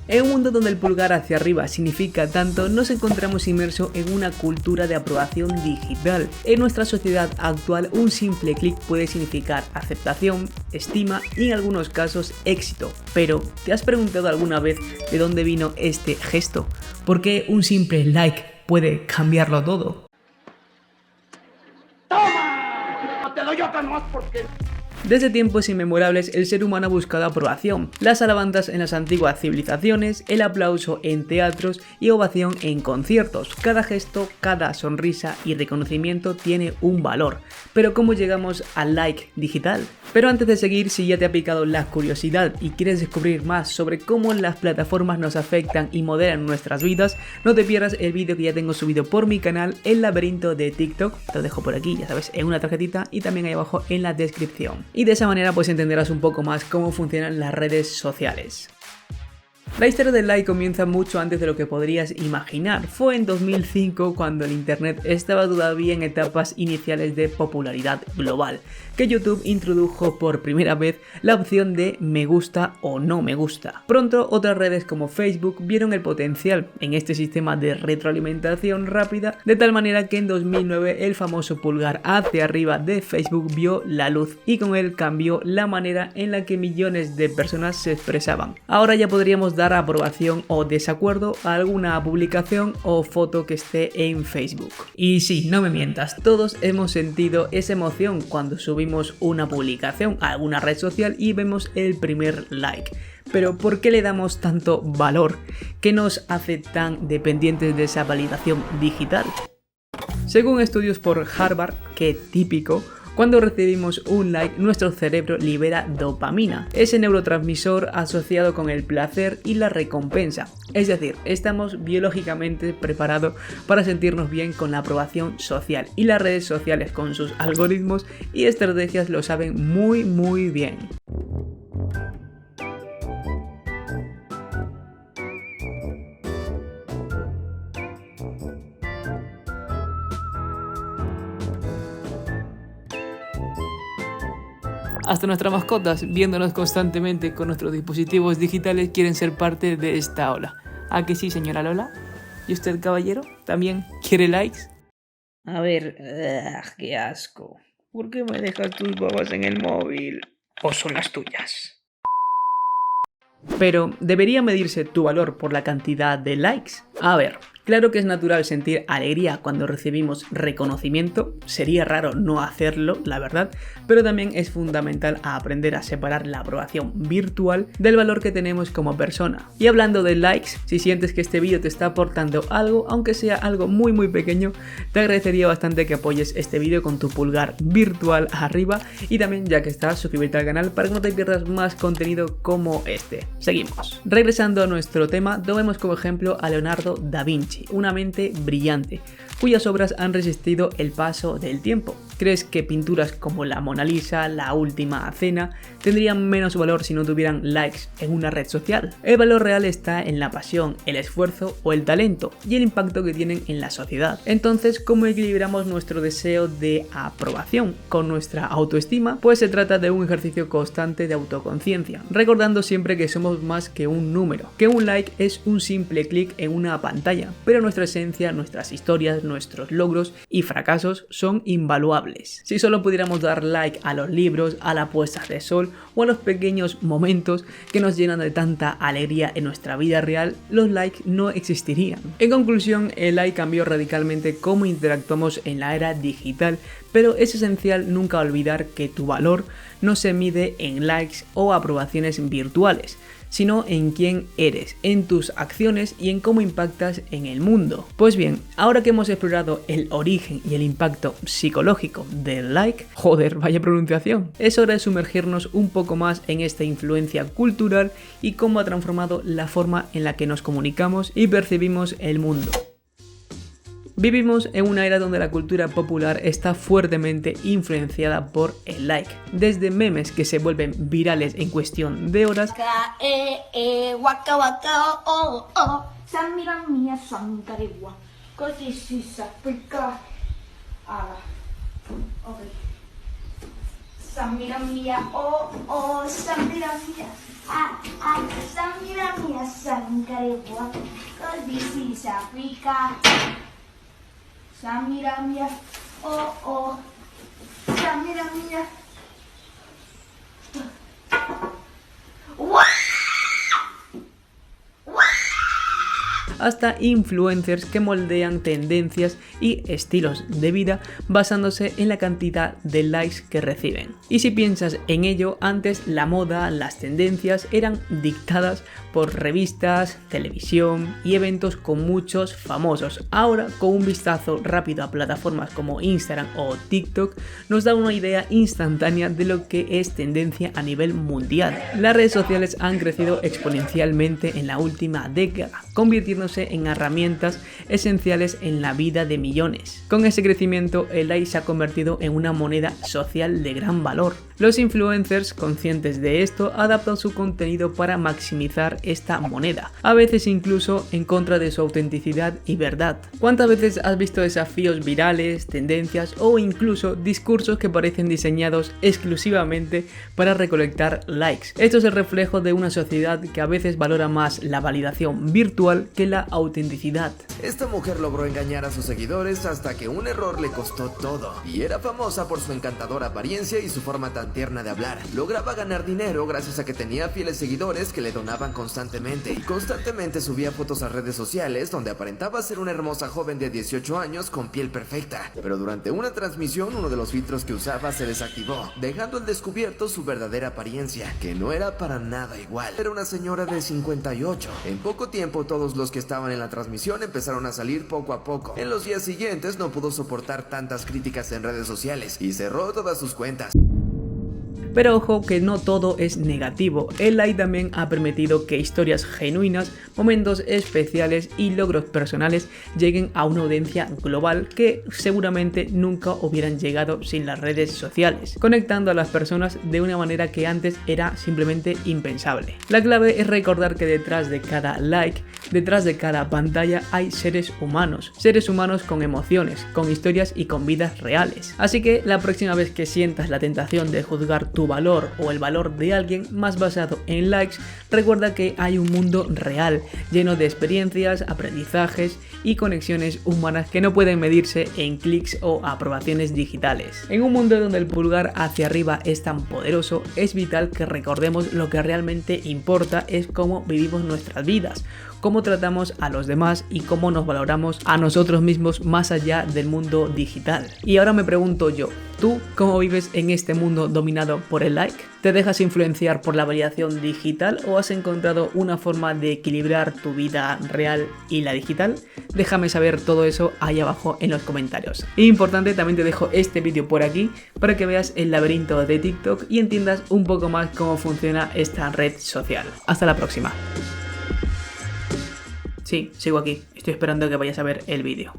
En un mundo donde el pulgar hacia arriba significa tanto, nos encontramos inmersos en una cultura de aprobación digital. En nuestra sociedad actual, un simple clic puede significar aceptación, estima y en algunos casos éxito. Pero, ¿te has preguntado alguna vez de dónde vino este gesto? ¿Por qué un simple like puede cambiarlo todo? ¡Toma! ¡No te doy otra más porque... Desde tiempos inmemorables el ser humano ha buscado aprobación, las alabanzas en las antiguas civilizaciones, el aplauso en teatros y ovación en conciertos. Cada gesto, cada sonrisa y reconocimiento tiene un valor. Pero ¿cómo llegamos al like digital? Pero antes de seguir, si ya te ha picado la curiosidad y quieres descubrir más sobre cómo las plataformas nos afectan y modelan nuestras vidas, no te pierdas el vídeo que ya tengo subido por mi canal, El laberinto de TikTok. Te lo dejo por aquí, ya sabes, en una tarjetita y también ahí abajo en la descripción. Y de esa manera pues entenderás un poco más cómo funcionan las redes sociales. La historia del like comienza mucho antes de lo que podrías imaginar. Fue en 2005 cuando el internet estaba todavía en etapas iniciales de popularidad global, que YouTube introdujo por primera vez la opción de me gusta o no me gusta. Pronto otras redes como Facebook vieron el potencial en este sistema de retroalimentación rápida, de tal manera que en 2009 el famoso pulgar hacia arriba de Facebook vio la luz y con él cambió la manera en la que millones de personas se expresaban. Ahora ya podríamos dar aprobación o desacuerdo a alguna publicación o foto que esté en Facebook. Y sí, no me mientas, todos hemos sentido esa emoción cuando subimos una publicación a alguna red social y vemos el primer like. Pero ¿por qué le damos tanto valor? ¿Qué nos hace tan dependientes de esa validación digital? Según estudios por Harvard, qué típico, cuando recibimos un like, nuestro cerebro libera dopamina, ese neurotransmisor asociado con el placer y la recompensa. Es decir, estamos biológicamente preparados para sentirnos bien con la aprobación social, y las redes sociales con sus algoritmos y estrategias lo saben muy bien. Hasta nuestras mascotas, viéndonos constantemente con nuestros dispositivos digitales, quieren ser parte de esta ola. ¿A que sí, señora Lola? ¿Y usted, caballero, también quiere likes? A ver, qué asco. ¿Por qué me dejas tus babas en el móvil? ¿O son las tuyas? Pero, ¿debería medirse tu valor por la cantidad de likes? A ver, claro que es natural sentir alegría cuando recibimos reconocimiento, sería raro no hacerlo, la verdad, pero también es fundamental aprender a separar la aprobación virtual del valor que tenemos como persona. Y hablando de likes, si sientes que este vídeo te está aportando algo, aunque sea algo muy pequeño, te agradecería bastante que apoyes este vídeo con tu pulgar virtual arriba y también, ya que estás, suscribirte al canal para que no te pierdas más contenido como este. Seguimos. Regresando a nuestro tema, tomemos como ejemplo a Leonardo da Vinci, una mente brillante, cuyas obras han resistido el paso del tiempo. ¿Crees que pinturas como la Mona Lisa, la Última Cena, tendrían menos valor si no tuvieran likes en una red social? El valor real está en la pasión, el esfuerzo o el talento y el impacto que tienen en la sociedad. Entonces, ¿cómo equilibramos nuestro deseo de aprobación con nuestra autoestima? Pues se trata de un ejercicio constante de autoconciencia, recordando siempre que somos más que un número, que un like es un simple clic en una pantalla, pero nuestra esencia, nuestras historias, nuestros logros y fracasos son invaluables. Si solo pudiéramos dar like a los libros, a la puesta de sol o a los pequeños momentos que nos llenan de tanta alegría en nuestra vida real, los likes no existirían. En conclusión, el like cambió radicalmente cómo interactuamos en la era digital, pero es esencial nunca olvidar que tu valor no se mide en likes o aprobaciones virtuales, sino en quién eres, en tus acciones y en cómo impactas en el mundo. Pues bien, ahora que hemos explorado el origen y el impacto psicológico del like, joder, vaya pronunciación, es hora de sumergirnos un poco más en esta influencia cultural y cómo ha transformado la forma en la que nos comunicamos y percibimos el mundo. Vivimos en una era donde la cultura popular está fuertemente influenciada por el like, desde memes que se vuelven virales en cuestión de horas, Sangkarewa, Kalbisi Safrika, Samiramia, oh, Samiramia. Hasta influencers que moldean tendencias y estilos de vida basándose en la cantidad de likes que reciben. Y si piensas en ello, antes la moda, las tendencias eran dictadas por revistas, televisión y eventos con muchos famosos. Ahora, con un vistazo rápido a plataformas como Instagram o TikTok, nos da una idea instantánea de lo que es tendencia a nivel mundial. Las redes sociales han crecido exponencialmente en la última década, convirtiéndose en herramientas esenciales en la vida de millones. Con ese crecimiento, el like se ha convertido en una moneda social de gran valor. Los influencers, conscientes de esto, adaptan su contenido para maximizar esta moneda, a veces incluso en contra de su autenticidad y verdad. ¿Cuántas veces has visto desafíos virales, tendencias o incluso discursos que parecen diseñados exclusivamente para recolectar likes? Esto es el reflejo de una sociedad que a veces valora más la validación virtual que la autenticidad. Esta mujer logró engañar a sus seguidores hasta que un error le costó todo, y era famosa por su encantadora apariencia y su forma tan tierna de hablar. Lograba ganar dinero gracias a que tenía fieles seguidores que le donaban constantemente, y constantemente subía fotos a redes sociales donde aparentaba ser una hermosa joven de 18 años con piel perfecta. Pero durante una transmisión, uno de los filtros que usaba se desactivó, dejando al descubierto su verdadera apariencia, que no era para nada igual. Era una señora de 58. En poco tiempo, todos los que estaban en la transmisión empezaron a salir poco a poco. En los días siguientes no pudo soportar tantas críticas en redes sociales y cerró todas sus cuentas. Pero ojo que no todo es negativo, el like también ha permitido que historias genuinas, momentos especiales y logros personales lleguen a una audiencia global que seguramente nunca hubieran llegado sin las redes sociales, conectando a las personas de una manera que antes era simplemente impensable. La clave es recordar que detrás de cada like, detrás de cada pantalla hay seres humanos con emociones, con historias y con vidas reales. Así que la próxima vez que sientas la tentación de juzgar tu valor o el valor de alguien más basado en likes, recuerda que hay un mundo real, lleno de experiencias, aprendizajes y conexiones humanas que no pueden medirse en clics o aprobaciones digitales. En un mundo donde el pulgar hacia arriba es tan poderoso, es vital que recordemos lo que realmente importa es cómo vivimos nuestras vidas, cómo tratamos a los demás y cómo nos valoramos a nosotros mismos más allá del mundo digital. Y ahora me pregunto yo, ¿tú cómo vives en este mundo dominado por el like? ¿Te dejas influenciar por la validación digital o has encontrado una forma de equilibrar tu vida real y la digital? Déjame saber todo eso ahí abajo en los comentarios. Importante, también te dejo este vídeo por aquí para que veas el laberinto de TikTok y entiendas un poco más cómo funciona esta red social. Hasta la próxima. Sí, sigo aquí. Estoy esperando a que vayas a ver el vídeo.